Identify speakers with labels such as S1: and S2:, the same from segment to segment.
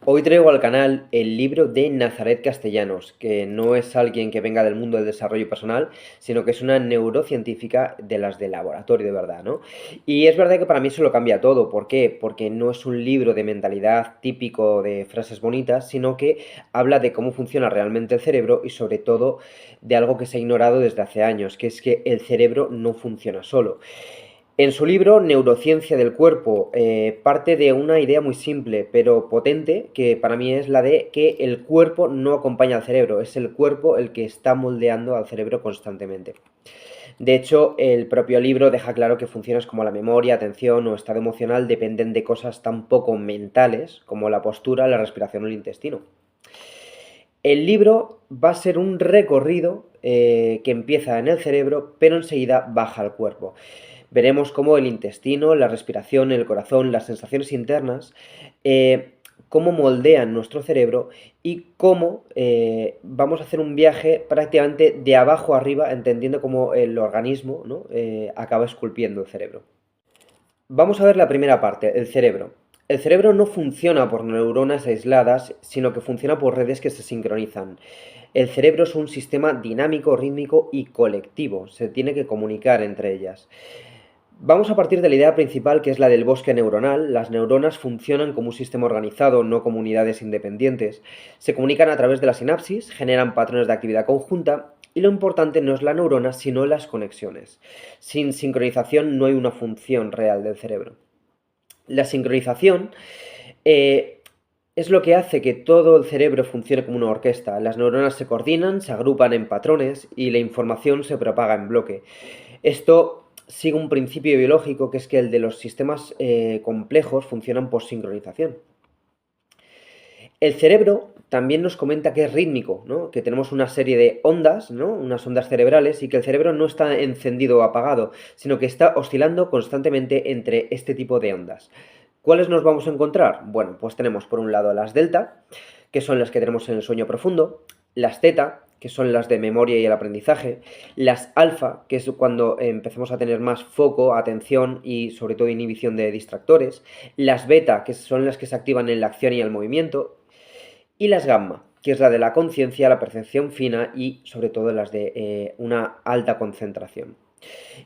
S1: Hoy traigo al canal el libro de Nazaret Castellanos, que no es alguien que venga del mundo del desarrollo personal, sino que es una neurocientífica de las de laboratorio de verdad, ¿no? Y es verdad que para mí eso lo cambia todo. ¿Por qué? Porque no es un libro de mentalidad típico de frases bonitas, sino que habla de cómo funciona realmente el cerebro y sobre todo de algo que se ha ignorado desde hace años, que es que el cerebro no funciona solo. En su libro Neurociencia del cuerpo parte de una idea muy simple pero potente, que para mí es la de que el cuerpo no acompaña al cerebro, es el cuerpo el que está moldeando al cerebro constantemente. De hecho, el propio libro deja claro que funciones como la memoria, atención o estado emocional dependen de cosas tan poco mentales como la postura, la respiración o el intestino. El libro va a ser un recorrido que empieza en el cerebro, pero enseguida baja al cuerpo. Veremos cómo el intestino, la respiración, el corazón, las sensaciones internas, cómo moldean nuestro cerebro y cómo vamos a hacer un viaje prácticamente de abajo a arriba, entendiendo cómo el organismo, ¿no? Acaba esculpiendo el cerebro. Vamos a ver la primera parte, el cerebro. El cerebro no funciona por neuronas aisladas, sino que funciona por redes que se sincronizan. El cerebro es un sistema dinámico, rítmico y colectivo. Se tiene que comunicar entre ellas. Vamos a partir de la idea principal, que es la del bosque neuronal. Las neuronas funcionan como un sistema organizado, no como unidades independientes. Se comunican a través de la sinapsis, generan patrones de actividad conjunta y lo importante no es la neurona, sino las conexiones. Sin sincronización no hay una función real del cerebro. La sincronización es lo que hace que todo el cerebro funcione como una orquesta. Las neuronas se coordinan, se agrupan en patrones y la información se propaga en bloque. Esto sigue un principio biológico, que es que el de los sistemas complejos funcionan por sincronización. El cerebro también nos comenta que es rítmico, ¿no? Que tenemos una serie de ondas, ¿no? Unas ondas cerebrales, y que el cerebro no está encendido o apagado, sino que está oscilando constantemente entre este tipo de ondas. ¿Cuáles nos vamos a encontrar? Bueno, pues tenemos por un lado las delta, que son las que tenemos en el sueño profundo, las teta, que son las de memoria y el aprendizaje, las alfa, que es cuando empezamos a tener más foco, atención y sobre todo inhibición de distractores, las beta, que son las que se activan en la acción y el movimiento, y las gamma, que es la de la conciencia, la percepción fina y sobre todo las de una alta concentración.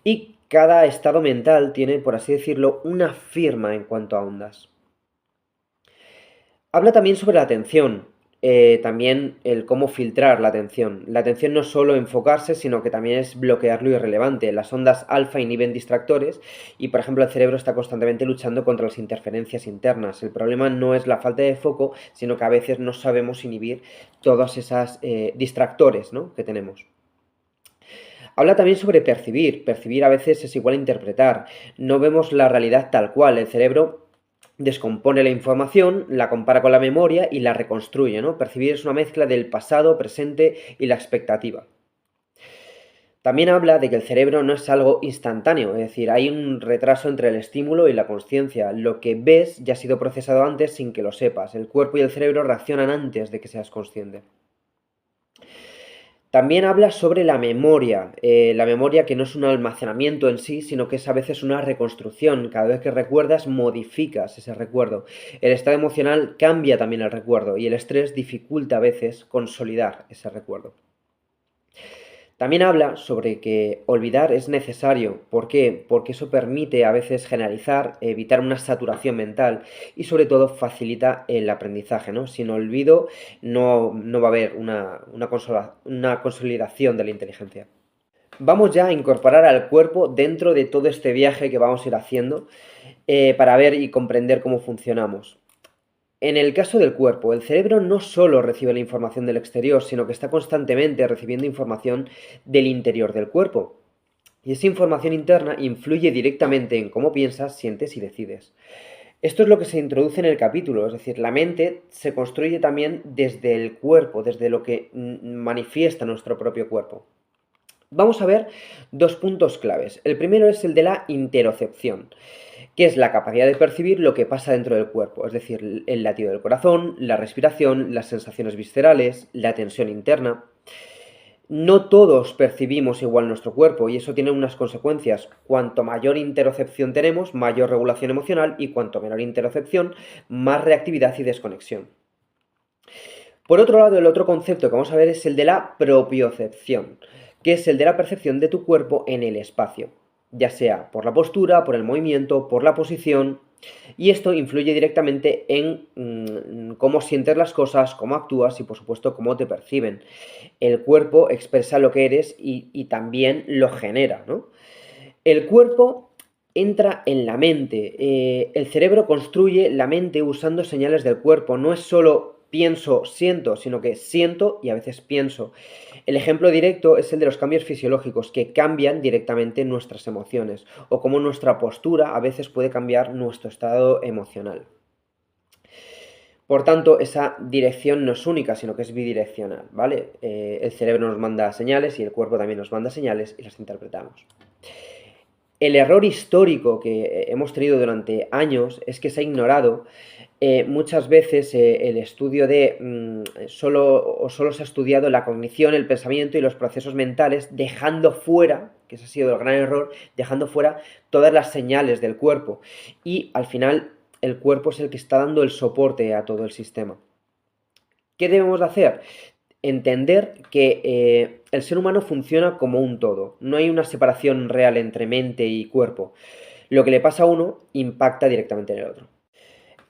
S1: Y cada estado mental tiene, por así decirlo, una firma en cuanto a ondas. Habla también sobre la atención, también el cómo filtrar la atención. La atención no es solo enfocarse, sino que también es bloquear lo irrelevante. Las ondas alfa inhiben distractores y, por ejemplo, el cerebro está constantemente luchando contra las interferencias internas. El problema no es la falta de foco, sino que a veces no sabemos inhibir todos esos distractores, ¿no?, que tenemos. Habla también sobre percibir. Percibir a veces es igual a interpretar. No vemos la realidad tal cual. El cerebro descompone la información, la compara con la memoria y la reconstruye, ¿no? Percibir es una mezcla del pasado, presente y la expectativa. También habla de que el cerebro no es algo instantáneo, es decir, hay un retraso entre el estímulo y la consciencia. Lo que ves ya ha sido procesado antes sin que lo sepas. El cuerpo y el cerebro reaccionan antes de que seas consciente. También habla sobre la memoria que no es un almacenamiento en sí, sino que es a veces una reconstrucción. Cada vez que recuerdas, modificas ese recuerdo. El estado emocional cambia también el recuerdo y el estrés dificulta a veces consolidar ese recuerdo. También habla sobre que olvidar es necesario. ¿Por qué? Porque eso permite a veces generalizar, evitar una saturación mental y sobre todo facilita el aprendizaje, ¿no? Sin olvido no va a haber una consolidación de la inteligencia. Vamos ya a incorporar al cuerpo dentro de todo este viaje que vamos a ir haciendo para ver y comprender cómo funcionamos. En el caso del cuerpo, el cerebro no solo recibe la información del exterior, sino que está constantemente recibiendo información del interior del cuerpo. Y esa información interna influye directamente en cómo piensas, sientes y decides. Esto es lo que se introduce en el capítulo, es decir, la mente se construye también desde el cuerpo, desde lo que manifiesta nuestro propio cuerpo. Vamos a ver dos puntos claves. El primero es el de la interocepción, que es la capacidad de percibir lo que pasa dentro del cuerpo, es decir, el latido del corazón, la respiración, las sensaciones viscerales, la tensión interna. No todos percibimos igual nuestro cuerpo y eso tiene unas consecuencias. Cuanto mayor interocepción tenemos, mayor regulación emocional y cuanto menor interocepción, más reactividad y desconexión. Por otro lado, el otro concepto que vamos a ver es el de la propiocepción, que es el de la percepción de tu cuerpo en el espacio, ya sea por la postura, por el movimiento, por la posición, y esto influye directamente en cómo sientes las cosas, cómo actúas y por supuesto cómo te perciben. El cuerpo expresa lo que eres y también lo genera, ¿no? El cuerpo entra en la mente. El cerebro construye la mente usando señales del cuerpo. No es solo pienso, siento, sino que siento y a veces pienso. El ejemplo directo es el de los cambios fisiológicos que cambian directamente nuestras emociones o cómo nuestra postura a veces puede cambiar nuestro estado emocional. Por tanto, esa dirección no es única, sino que es bidireccional, ¿vale? El cerebro nos manda señales y el cuerpo también nos manda señales y las interpretamos. El error histórico que hemos tenido durante años es que se ha ignorado muchas veces el estudio de solo se ha estudiado la cognición, el pensamiento y los procesos mentales, dejando fuera, que ese ha sido el gran error, dejando fuera todas las señales del cuerpo. Y al final el cuerpo es el que está dando el soporte a todo el sistema. ¿Qué debemos de hacer? Entender que el ser humano funciona como un todo. No hay una separación real entre mente y cuerpo. Lo que le pasa a uno impacta directamente en el otro.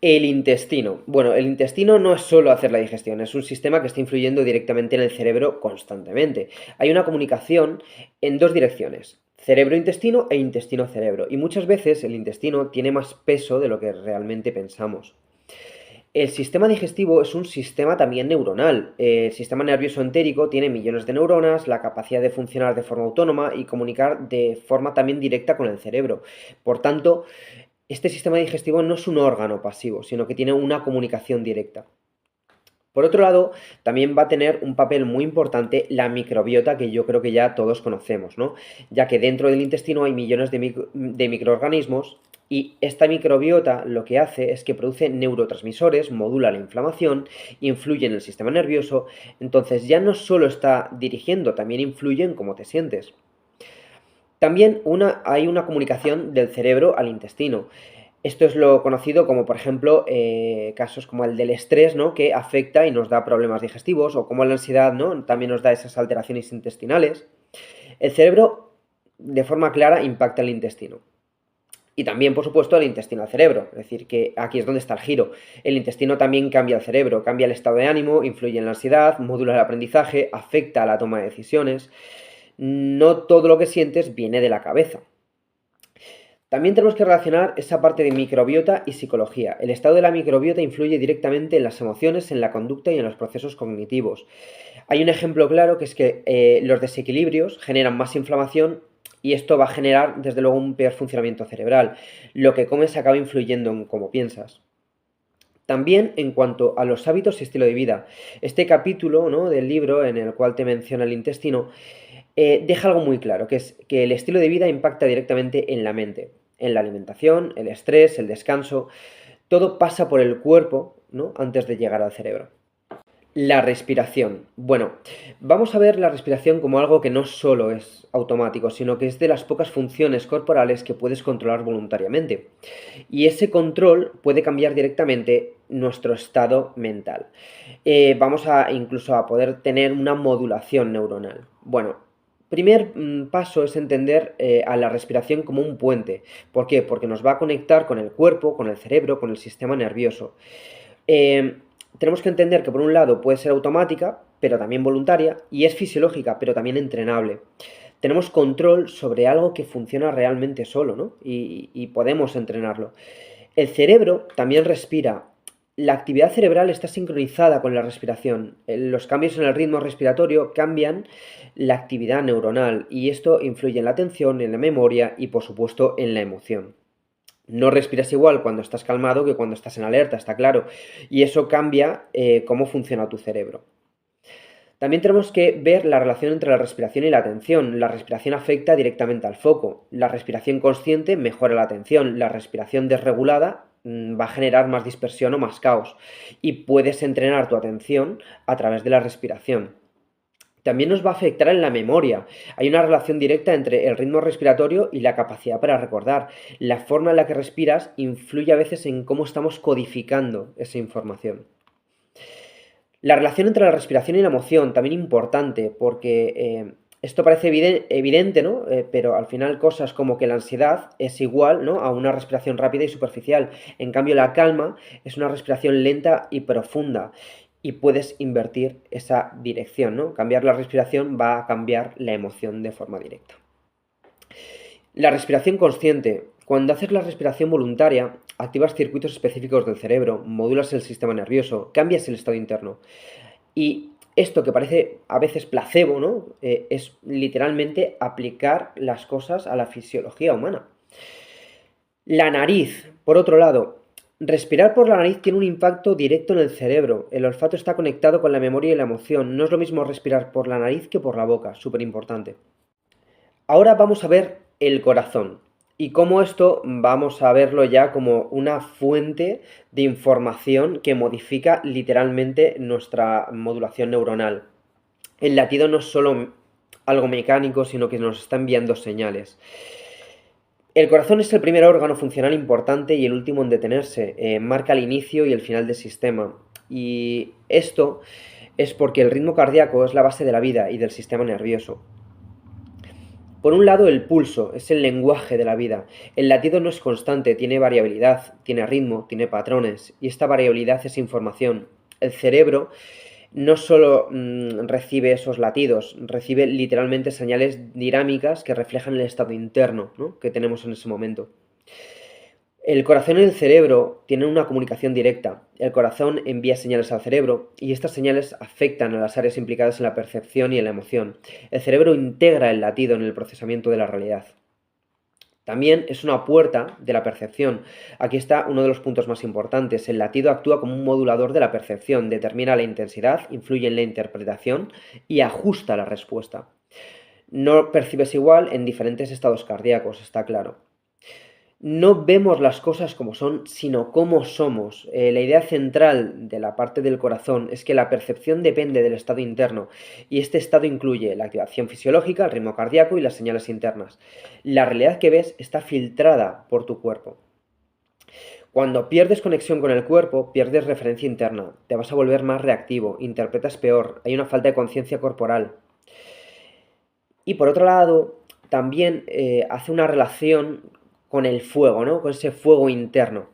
S1: El intestino. Bueno, el intestino no es solo hacer la digestión, es un sistema que está influyendo directamente en el cerebro constantemente. Hay una comunicación en dos direcciones, cerebro-intestino e intestino-cerebro. Y muchas veces el intestino tiene más peso de lo que realmente pensamos. El sistema digestivo es un sistema también neuronal. El sistema nervioso entérico tiene millones de neuronas, la capacidad de funcionar de forma autónoma y comunicar de forma también directa con el cerebro. Por tanto, este sistema digestivo no es un órgano pasivo, sino que tiene una comunicación directa. Por otro lado, también va a tener un papel muy importante la microbiota que yo creo que ya todos conocemos, ¿no? Ya que dentro del intestino hay millones de microorganismos y esta microbiota lo que hace es que produce neurotransmisores, modula la inflamación, influye en el sistema nervioso, entonces ya no solo está dirigiendo, también influye en cómo te sientes. También hay una comunicación del cerebro al intestino. Esto es lo conocido como, por ejemplo, casos como el del estrés, ¿no? Que afecta y nos da problemas digestivos, o como la ansiedad, ¿no? También nos da esas alteraciones intestinales. El cerebro, de forma clara, impacta el intestino. Y también, por supuesto, el intestino al cerebro. Es decir, que aquí es donde está el giro. El intestino también cambia el cerebro, cambia el estado de ánimo, influye en la ansiedad, modula el aprendizaje, afecta a la toma de decisiones. No todo lo que sientes viene de la cabeza. También tenemos que relacionar esa parte de microbiota y psicología. El estado de la microbiota influye directamente en las emociones, en la conducta y en los procesos cognitivos. Hay un ejemplo claro que es que los desequilibrios generan más inflamación y esto va a generar, desde luego, un peor funcionamiento cerebral. Lo que comes acaba influyendo en cómo piensas. También en cuanto a los hábitos y estilo de vida. Este capítulo, ¿no?, del libro en el cual te menciona el intestino deja algo muy claro, que es que el estilo de vida impacta directamente en la mente, en la alimentación, el estrés, el descanso, todo pasa por el cuerpo, ¿no?, antes de llegar al cerebro. La respiración. Bueno, vamos a ver la respiración como algo que no solo es automático, sino que es de las pocas funciones corporales que puedes controlar voluntariamente. Y ese control puede cambiar directamente nuestro estado mental. Vamos a incluso a poder tener una modulación neuronal. Bueno, primer paso es entender a la respiración como un puente. ¿Por qué? Porque nos va a conectar con el cuerpo, con el cerebro, con el sistema nervioso. Eh, Tenemos que entender que por un lado puede ser automática, pero también voluntaria, y es fisiológica, pero también entrenable. Tenemos control sobre algo que funciona realmente solo, ¿no? Y podemos entrenarlo. El cerebro también respira. La actividad cerebral está sincronizada con la respiración. Los cambios en el ritmo respiratorio cambian la actividad neuronal y esto influye en la atención, en la memoria y por supuesto en la emoción. No respiras igual cuando estás calmado que cuando estás en alerta, está claro. Y eso cambia cómo funciona tu cerebro. También tenemos que ver la relación entre la respiración y la atención. La respiración afecta directamente al foco. La respiración consciente mejora la atención. La respiración desregulada va a generar más dispersión o más caos. Y puedes entrenar tu atención a través de la respiración. También nos va a afectar en la memoria. Hay una relación directa entre el ritmo respiratorio y la capacidad para recordar. La forma en la que respiras influye a veces en cómo estamos codificando esa información. La relación entre la respiración y la emoción, también importante, porque esto parece evidente, ¿no? Pero al final cosas como que la ansiedad es igual, ¿no? A una respiración rápida y superficial. En cambio, la calma es una respiración lenta y profunda. Y puedes invertir esa dirección, ¿no? Cambiar la respiración va a cambiar la emoción de forma directa. La respiración consciente. Cuando haces la respiración voluntaria, activas circuitos específicos del cerebro, modulas el sistema nervioso, cambias el estado interno. Y esto que parece a veces placebo, ¿no? Es literalmente aplicar las cosas a la fisiología humana. La nariz, por otro lado, respirar por la nariz tiene un impacto directo en el cerebro. El olfato está conectado con la memoria y la emoción. No es lo mismo respirar por la nariz que por la boca, súper importante. Ahora vamos a ver el corazón y cómo esto vamos a verlo ya como una fuente de información que modifica literalmente nuestra modulación neuronal. El latido no es solo algo mecánico, sino que nos está enviando señales. El corazón es el primer órgano funcional importante y el último en detenerse. Marca el inicio y el final del sistema. Y esto es porque el ritmo cardíaco es la base de la vida y del sistema nervioso. Por un lado, el pulso es el lenguaje de la vida. El latido no es constante, tiene variabilidad, tiene ritmo, tiene patrones, y esta variabilidad es información. El cerebro no solo recibe esos latidos, recibe literalmente señales dinámicas que reflejan el estado interno, ¿no?, que tenemos en ese momento. El corazón y el cerebro tienen una comunicación directa. El corazón envía señales al cerebro y estas señales afectan a las áreas implicadas en la percepción y en la emoción. El cerebro integra el latido en el procesamiento de la realidad. También es una puerta de la percepción. Aquí está uno de los puntos más importantes. El latido actúa como un modulador de la percepción, determina la intensidad, influye en la interpretación y ajusta la respuesta. No percibes igual en diferentes estados cardíacos, está claro. No vemos las cosas como son, sino como somos. La idea central de la parte del corazón es que la percepción depende del estado interno y este estado incluye la activación fisiológica, el ritmo cardíaco y las señales internas. La realidad que ves está filtrada por tu cuerpo. Cuando pierdes conexión con el cuerpo, pierdes referencia interna, te vas a volver más reactivo, interpretas peor, hay una falta de conciencia corporal. Y por otro lado, también hace una relación con el fuego, ¿no? Con ese fuego interno.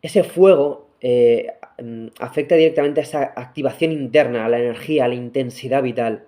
S1: Ese fuego afecta directamente a esa activación interna, a la energía, a la intensidad vital.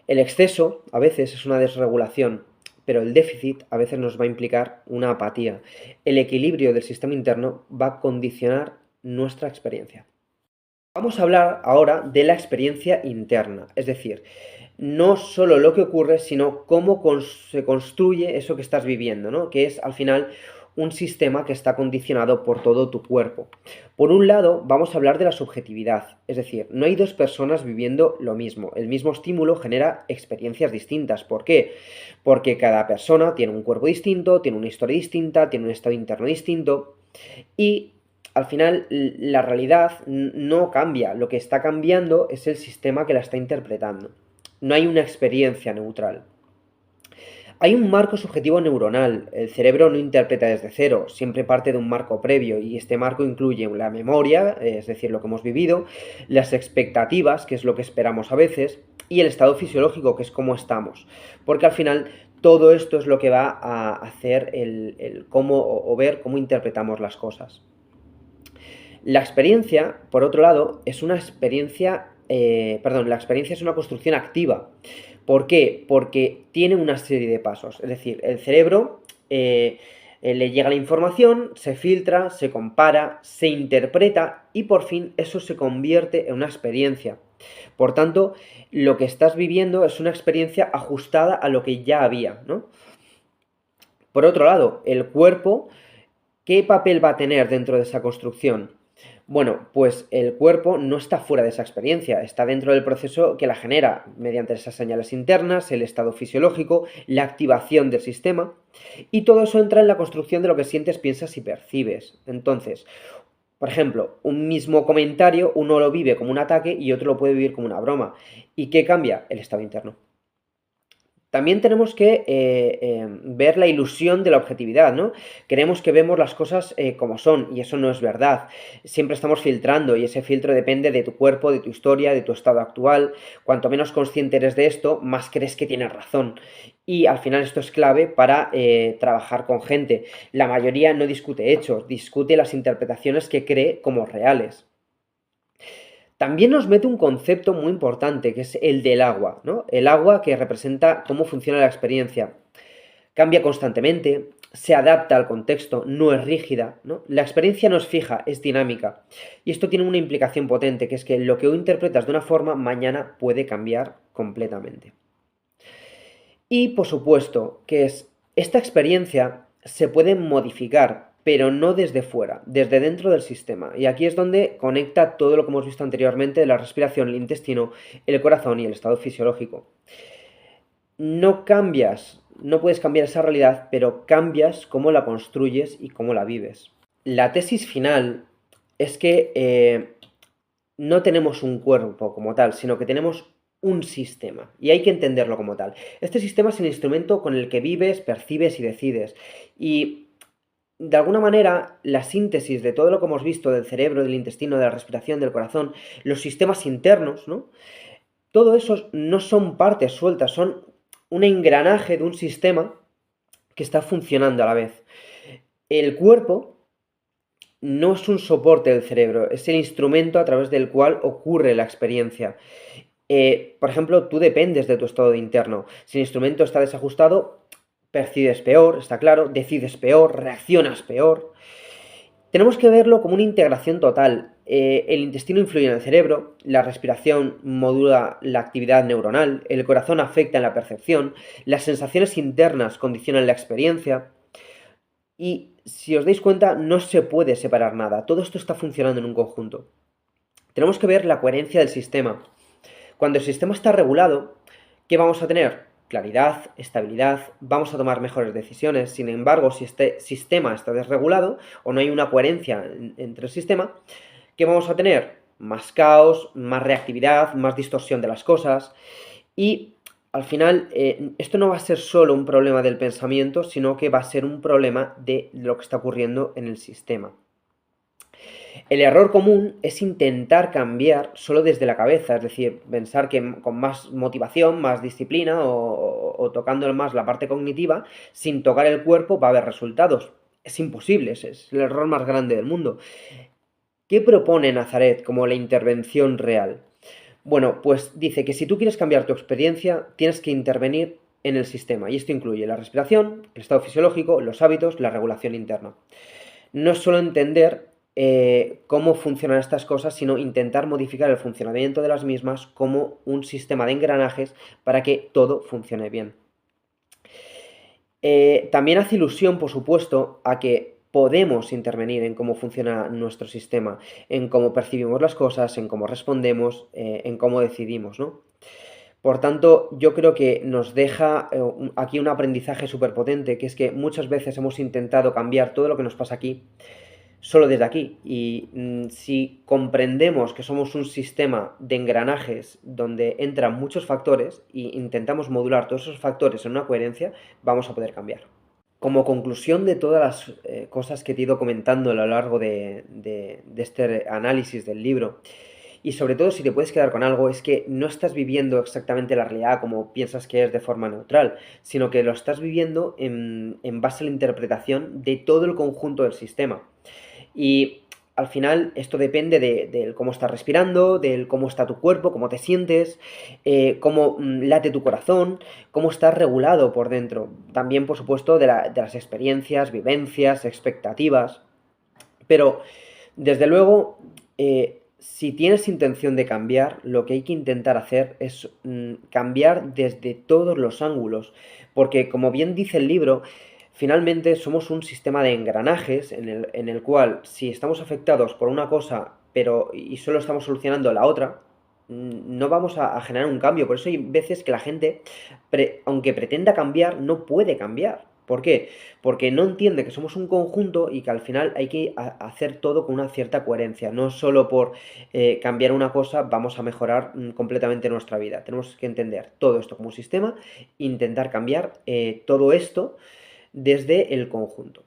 S1: El exceso a veces es una desregulación, pero el déficit a veces nos va a implicar una apatía. El equilibrio del sistema interno va a condicionar nuestra experiencia. Vamos a hablar ahora de la experiencia interna, es decir, no solo lo que ocurre, sino cómo se construye eso que estás viviendo, ¿no? Que es al final un sistema que está condicionado por todo tu cuerpo. Por un lado, vamos a hablar de la subjetividad, es decir, no hay dos personas viviendo lo mismo. El mismo estímulo genera experiencias distintas. ¿Por qué? Porque cada persona tiene un cuerpo distinto, tiene una historia distinta, tiene un estado interno distinto y al final la realidad no cambia, lo que está cambiando es el sistema que la está interpretando. No hay una experiencia neutral. Hay un marco subjetivo neuronal. El cerebro no interpreta desde cero, siempre parte de un marco previo y este marco incluye la memoria, es decir, lo que hemos vivido, las expectativas, que es lo que esperamos a veces, y el estado fisiológico, que es cómo estamos. Porque al final todo esto es lo que va a hacer el cómo o ver cómo interpretamos las cosas. La experiencia, por otro lado, es una experiencia, la experiencia es una construcción activa. ¿Por qué? Porque tiene una serie de pasos. Es decir, el cerebro le llega la información, se filtra, se compara, se interpreta y por fin eso se convierte en una experiencia. Por tanto, lo que estás viviendo es una experiencia ajustada a lo que ya había, ¿no? Por otro lado, el cuerpo, ¿qué papel va a tener dentro de esa construcción? Bueno, pues el cuerpo no está fuera de esa experiencia, está dentro del proceso que la genera mediante esas señales internas, el estado fisiológico, la activación del sistema y todo eso entra en la construcción de lo que sientes, piensas y percibes. Entonces, por ejemplo, un mismo comentario uno lo vive como un ataque y otro lo puede vivir como una broma. ¿Y qué cambia? El estado interno. También tenemos que ver la ilusión de la objetividad, ¿no? Creemos que vemos las cosas como son y eso no es verdad. Siempre estamos filtrando y ese filtro depende de tu cuerpo, de tu historia, de tu estado actual. Cuanto menos consciente eres de esto, más crees que tienes razón. Y al final esto es clave para trabajar con gente. La mayoría no discute hechos, discute las interpretaciones que cree como reales. También nos mete un concepto muy importante, que es el del agua, ¿no? El agua que representa cómo funciona la experiencia. Cambia constantemente, se adapta al contexto, no es rígida, ¿no? La experiencia no es fija, es dinámica. Y esto tiene una implicación potente, que es que lo que hoy interpretas de una forma, mañana puede cambiar completamente. Y por supuesto que esta experiencia se puede modificar, pero no desde fuera, desde dentro del sistema. Y aquí es donde conecta todo lo que hemos visto anteriormente de la respiración, el intestino, el corazón y el estado fisiológico. No cambias, no puedes cambiar esa realidad, pero cambias cómo la construyes y cómo la vives. La tesis final es que no tenemos un cuerpo como tal, sino que tenemos un sistema y hay que entenderlo como tal. Este sistema es el instrumento con el que vives, percibes y decides. Y de alguna manera, la síntesis de todo lo que hemos visto del cerebro, del intestino, de la respiración, del corazón, los sistemas internos, ¿no? Todo eso no son partes sueltas, son un engranaje de un sistema que está funcionando a la vez. El cuerpo no es un soporte del cerebro, es el instrumento a través del cual ocurre la experiencia. Por ejemplo, tú dependes de tu estado interno. Si el instrumento está desajustado, percibes peor, está claro, decides peor, reaccionas peor. Tenemos que verlo como una integración total. El intestino influye en el cerebro, la respiración modula la actividad neuronal, el corazón afecta en la percepción, las sensaciones internas condicionan la experiencia. Y si os dais cuenta, no se puede separar nada. Todo esto está funcionando en un conjunto. Tenemos que ver la coherencia del sistema. Cuando el sistema está regulado, ¿qué vamos a tener? Claridad, estabilidad, vamos a tomar mejores decisiones. Sin embargo, si este sistema está desregulado o no hay una coherencia entre el sistema, ¿qué vamos a tener? Más caos, más reactividad, más distorsión de las cosas. Y al final, esto no va a ser solo un problema del pensamiento, sino que va a ser un problema de lo que está ocurriendo en el sistema. El error común es intentar cambiar solo desde la cabeza, es decir, pensar que con más motivación, más disciplina o tocando más la parte cognitiva, sin tocar el cuerpo va a haber resultados. Es imposible, es el error más grande del mundo. ¿Qué propone Nazaret como la intervención real? Bueno, pues dice que si tú quieres cambiar tu experiencia, tienes que intervenir en el sistema, y esto incluye la respiración, el estado fisiológico, los hábitos, la regulación interna. No es solo entender cómo funcionan estas cosas, sino intentar modificar el funcionamiento de las mismas como un sistema de engranajes para que todo funcione bien. También hace ilusión, por supuesto, a que podemos intervenir en cómo funciona nuestro sistema, en cómo percibimos las cosas, en cómo respondemos, en cómo decidimos, ¿no? Por tanto, yo creo que nos deja aquí un aprendizaje súper potente, que es que muchas veces hemos intentado cambiar todo lo que nos pasa aquí solo desde aquí. Y si comprendemos que somos un sistema de engranajes donde entran muchos factores e intentamos modular todos esos factores en una coherencia, vamos a poder cambiar. Como conclusión de todas las cosas que te he ido comentando a lo largo de este análisis del libro, y sobre todo si te puedes quedar con algo, es que no estás viviendo exactamente la realidad como piensas que es de forma neutral, sino que lo estás viviendo en base a la interpretación de todo el conjunto del sistema. Y al final esto depende de cómo estás respirando, del cómo está tu cuerpo, cómo te sientes, cómo late tu corazón, cómo estás regulado por dentro. También, por supuesto, de las experiencias, vivencias, expectativas. Pero, desde luego, si tienes intención de cambiar, lo que hay que intentar hacer es cambiar desde todos los ángulos. Porque, como bien dice el libro, finalmente somos un sistema de engranajes en el cual si estamos afectados por una cosa pero y solo estamos solucionando la otra, no vamos a generar un cambio. Por eso hay veces que la gente, aunque pretenda cambiar, no puede cambiar. ¿Por qué? Porque no entiende que somos un conjunto y que al final hay que hacer todo con una cierta coherencia. No solo por cambiar una cosa vamos a mejorar completamente nuestra vida. Tenemos que entender todo esto como un sistema, intentar cambiar todo esto desde el conjunto.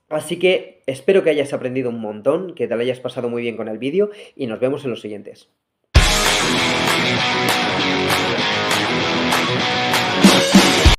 S1: Así que espero que hayas aprendido un montón, que te lo hayas pasado muy bien con el vídeo y nos vemos en los siguientes.